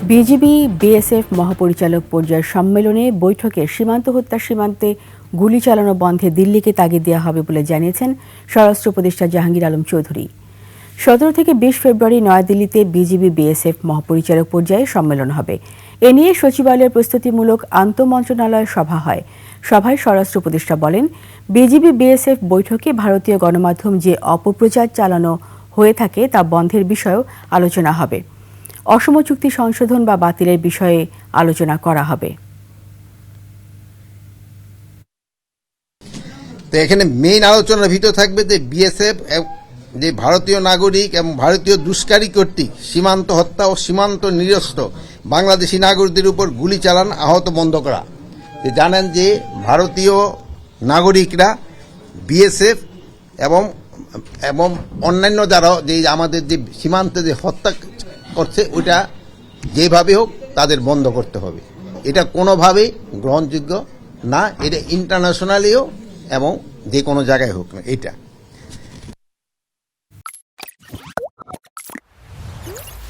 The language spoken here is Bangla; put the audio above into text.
বিজিবি বিএসএফ মহাপরিচালক পর্যায়ের সম্মেলনে বৈঠকে সীমান্ত হত্যা সীমান্তে গুলি চালানো বন্ধে দিল্লিকে তাগিদ দেওয়া হবে বলে জানিয়েছেন স্বরাষ্ট্র উপদেষ্টা জাহাঙ্গীর আলম চৌধুরী। 17 থেকে 20 ফেব্রুয়ারি নয়াদিল্লিতে বিজিবি বিএসএফ মহাপরিচালক পর্যায়ে সম্মেলন হবে। এ নিয়ে সচিবালয়ের প্রস্তুতিমূলক আন্তঃমন্ত্রণালয় সভা হয়। সভায় স্বরাষ্ট্র উপদেষ্টা বলেন, বিজিবি বিএসএফ বৈঠকে ভারতীয় গণমাধ্যম যে অপপ্রচার চালানো হয়ে থাকে তা বন্ধের বিষয়েও আলোচনা হবে। অসম চুক্তি সংশোধন বা বাতিলের বিষয়ে আলোচনা করা হবে। তো এখানে মেইন আলোচনার ভিতর থাকবে যে বিএসএফ যে ভারতীয় নাগরিক এবং ভারতীয় দুষ্কারী কর্তৃক সীমান্ত হত্যা ও সীমান্ত নিরস্ত বাংলাদেশি নাগরিকদের উপর গুলি চালান আহত বন্ধ করা। জানেন যে ভারতীয় নাগরিকরা বিএসএফ এবং এবং অন্যান্য যারা যে আমাদের যে সীমান্তে যে হত্যা করছে ওইটা যেভাবে হোক তাদের বন্ধ করতে হবে। এটা কোনোভাবেই গ্রহণযোগ্য না, এটা ইন্টারন্যাশনালিও এবং যে কোনো জায়গায় হোক না এটা।